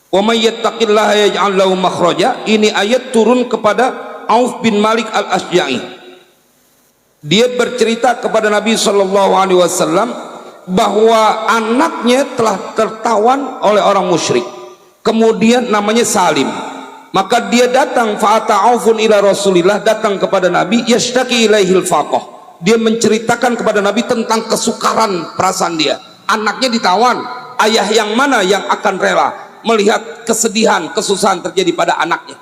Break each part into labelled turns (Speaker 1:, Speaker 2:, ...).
Speaker 1: Wa may yattaqillaha yaj'al lahu makhraja. Ini ayat turun kepada Auf bin Malik al-Asja'i. Dia bercerita kepada Nabi sallallahu alaihi wasallam bahwa anaknya telah tertawan oleh orang musyrik, kemudian namanya Salim. Maka dia datang, fa'ata Aufun ila Rasulillah, datang kepada Nabi, yashtaki ilaihil faqah. Dia menceritakan kepada Nabi tentang kesukaran perasaan dia. Anaknya ditawan, ayah yang mana yang akan rela melihat kesedihan, kesusahan terjadi pada anaknya?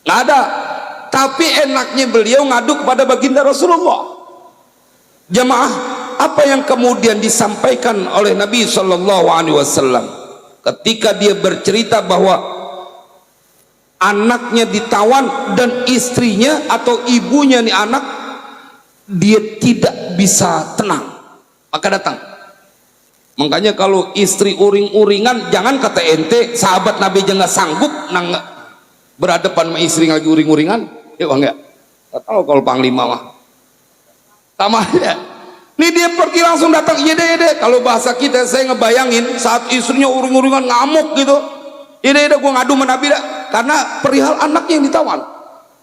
Speaker 1: Nggak ada. Tapi enaknya beliau ngadu kepada baginda Rasulullah. Jamaah, apa yang kemudian disampaikan oleh Nabi Shallallahu Alaihi Wasallam ketika dia bercerita bahwa anaknya ditawan dan istrinya atau ibunya nih anak, dia tidak bisa tenang, maka datang. Makanya kalau istri uring-uringan, jangan kata ente sahabat Nabi aja nggak sanggup nang berhadapan sama istri lagi uring-uringan, ya bang ya. Nggak tahu kalau panglima mah tamahnya. Ini dia pergi langsung datang, iya deh. Kalau bahasa kita, saya ngebayangin saat istrinya uring-uringan ngamuk gitu, iya deh gue ngadu sama Nabi dah, karena perihal anaknya yang ditawan.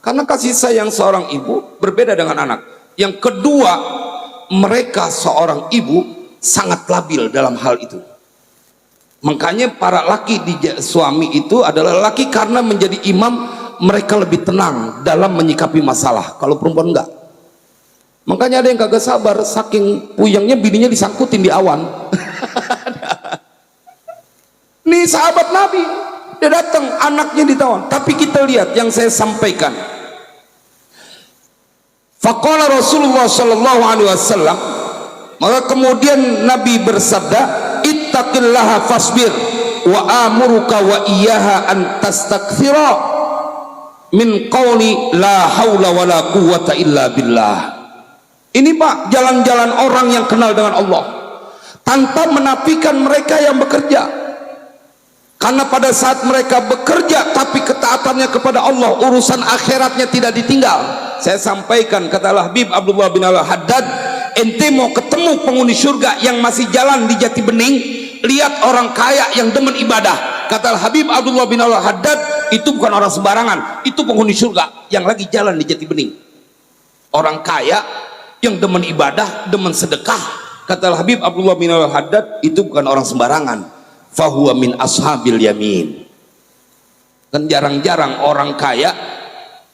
Speaker 1: Karena kasih sayang seorang ibu berbeda dengan anak. Yang kedua, mereka seorang ibu sangat labil dalam hal itu. Makanya para laki di suami itu adalah laki karena menjadi imam, mereka lebih tenang dalam menyikapi masalah. Kalau perempuan enggak. Makanya ada yang kagak sabar, saking puyengnya bininya disangkutin di awan. Nih sahabat Nabi, dia datang, anaknya ditawan. Tapi kita lihat yang saya sampaikan. Faqala Rasulullah sallallahu alaihi wasallam, maka kemudian Nabi bersabda, ittaqillaha fasbir wa amuruka wa iyyaha an tastakthira min qawli la haula wala quwwata illa billah. Ini Pak, jalan-jalan orang yang kenal dengan Allah tanpa menafikan mereka yang bekerja. Karena pada saat mereka bekerja tapi ketaatannya kepada Allah, urusan akhiratnya tidak ditinggal. Saya sampaikan, kata Habib Abdullah bin Al-Haddad, ente mau ketemu penghuni surga yang masih jalan di Jati Bening, lihat orang kaya yang demen ibadah. Kata Habib Abdullah bin Al-Haddad, itu bukan orang sembarangan, itu penghuni surga yang lagi jalan di Jati Bening. Orang kaya yang demen ibadah, demen sedekah. Kata Habib Abdullah bin Al-Haddad, itu bukan orang sembarangan, fahuwa min ashabil yamin. Kan jarang-jarang orang kaya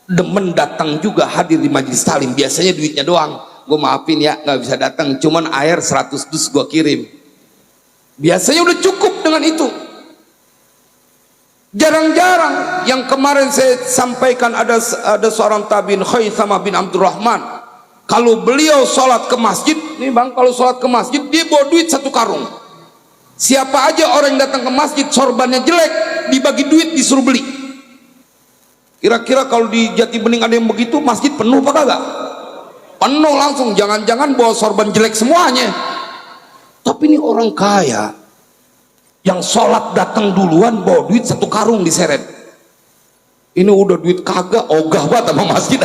Speaker 1: demen datang juga hadir di majelis talim. Biasanya duitnya doang, gue maafin ya nggak bisa datang, cuman air 100 dus gue kirim. Biasanya udah cukup dengan itu. Jarang-jarang. Yang kemarin saya sampaikan, ada seorang tabiin Khaythama bin Abdurrahman, kalau beliau sholat ke masjid nih bang, kalau sholat ke masjid dia bawa duit 1 karung. Siapa aja orang yang datang ke masjid sorbannya jelek, dibagi duit disuruh beli. Kira-kira kalau di Jati Bening ada yang begitu, masjid penuh apa kagak? Penuh langsung. Jangan-jangan bawa sorban jelek semuanya. Tapi ini orang kaya yang sholat datang duluan bawa duit 1 karung diseret. Ini udah duit kagak, ogah banget sama masjid.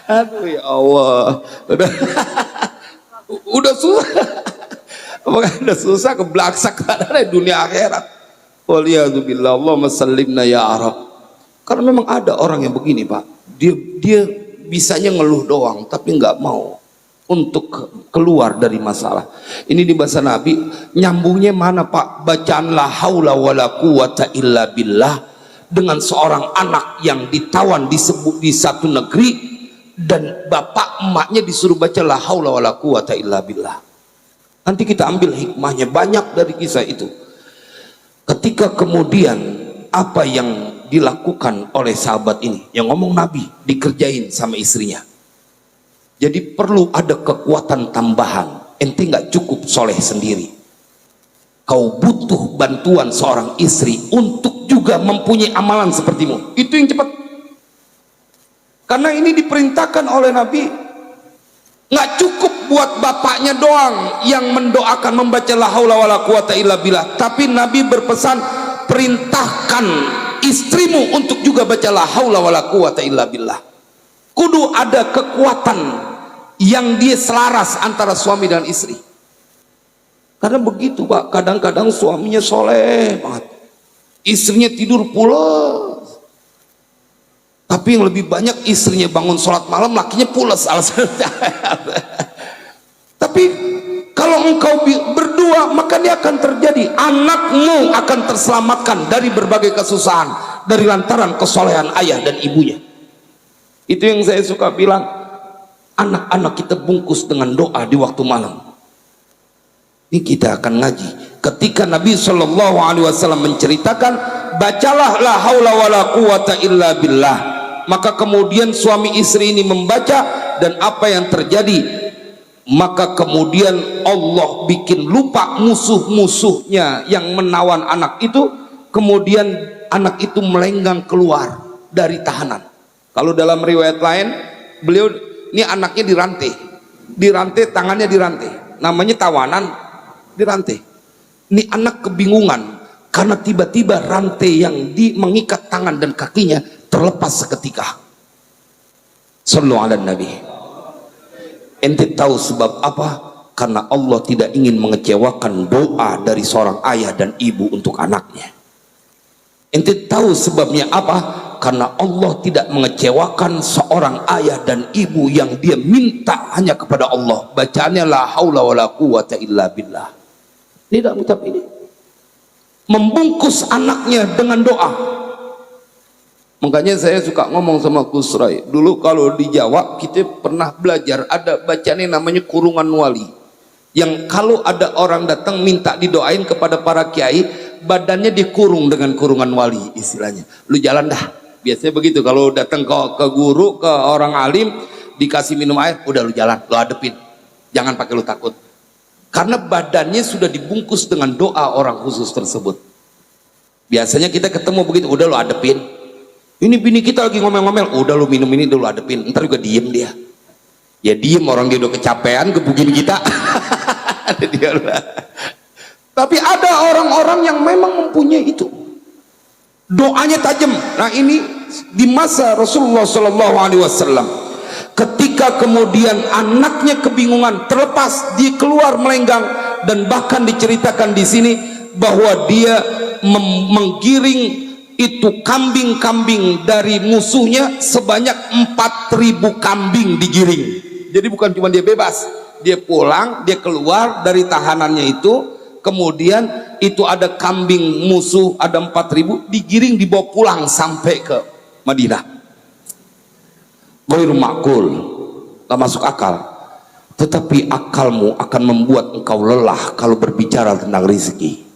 Speaker 1: Aduh ya Allah, udah susah. Udah susah keblaksak dari dunia akhirat. Waliyadzubillah, Allahumma sallimna ya Arab. Karena memang ada orang yang begini Pak, dia bisanya ngeluh doang tapi nggak mau untuk keluar dari masalah. Ini di bahasa Nabi, nyambungnya mana Pak? Bacaan la haula wala quwata illa billah dengan seorang anak yang ditawan disebut di satu negeri dan bapak emaknya disuruh baca la haula wala quwata illa billah. Nanti kita ambil hikmahnya banyak dari kisah itu. Ketika kemudian apa yang dilakukan oleh sahabat ini, yang ngomong Nabi dikerjain sama istrinya. Jadi perlu ada kekuatan tambahan. Ente nggak cukup soleh sendiri, kau butuh bantuan seorang istri untuk juga mempunyai amalan sepertimu. Itu yang cepat. Karena ini diperintahkan oleh Nabi. Nggak cukup buat bapaknya doang yang mendoakan membaca la haula wala quwata illa billah, tapi Nabi berpesan, perintahkan istrimu untuk juga baca la haula wala quwata illa billah. Kudu ada kekuatan yang dia selaras antara suami dan istri. Karena begitu Pak, kadang-kadang suaminya soleh banget, istrinya tidur pulas. Tapi yang lebih banyak istrinya bangun sholat malam, lakinya pulas alasannya. Tapi kalau engkau berdua, maka dia akan terjadi, anakmu akan terselamatkan dari berbagai kesusahan dari lantaran kesolehan ayah dan ibunya. Itu yang saya suka bilang, anak-anak kita bungkus dengan doa di waktu malam. Ini kita akan ngaji. Ketika Nabi Shallallahu Alaihi Wasallam menceritakan, bacalah la haula wala quwata illa billah. Maka kemudian suami istri ini membaca, dan apa yang terjadi? Maka kemudian Allah bikin lupa musuh-musuhnya yang menawan anak itu. Kemudian anak itu melenggang keluar dari tahanan. Kalau dalam riwayat lain, beliau ini anaknya dirantai, tangannya dirantai, namanya tawanan, dirantai. Ini anak kebingungan karena tiba-tiba rantai yang mengikat tangan dan kakinya terlepas seketika. Sallu ala Nabi. Ente tahu sebab apa? Karena Allah tidak ingin mengecewakan doa dari seorang ayah dan ibu untuk anaknya. Ente tahu sebabnya apa? Karena Allah tidak mengecewakan seorang ayah dan ibu yang dia minta hanya kepada Allah. Bacaannya la haula wala quwata illa billah. Ini dalam kitab ini. Membungkus anaknya dengan doa. Makanya saya suka ngomong sama Kusrai, dulu kalau di Jawa kita pernah belajar ada bacaannya namanya kurungan wali, yang kalau ada orang datang minta didoain kepada para kiai, badannya dikurung dengan kurungan wali, istilahnya lu jalan dah. Biasanya begitu kalau datang ke guru, ke orang alim, dikasih minum air, udah lu jalan, lu hadepin, jangan pakai lu takut, karena badannya sudah dibungkus dengan doa orang khusus tersebut. Biasanya kita ketemu begitu, udah lu hadepin. Ini bini kita lagi ngomel-ngomel, udah lu minum ini dulu hadepin, ntar juga diem dia. Ya diem, orang dia udah kecapean gebukin kita. Tapi ada orang-orang yang memang mempunyai itu, doanya tajam. Nah ini di masa Rasulullah SAW, ketika kemudian anaknya kebingungan, terlepas, dia keluar melenggang, dan bahkan diceritakan di sini bahwa dia menggiring itu kambing-kambing dari musuhnya sebanyak 4.000 kambing digiring. Jadi bukan cuma dia bebas, dia pulang, dia keluar dari tahanannya itu, kemudian itu ada kambing musuh ada 4.000 digiring, dibawa pulang sampai ke Madinah. Ghairu ma'qul, gak masuk akal. Tetapi akalmu akan membuat engkau lelah kalau berbicara tentang rezeki.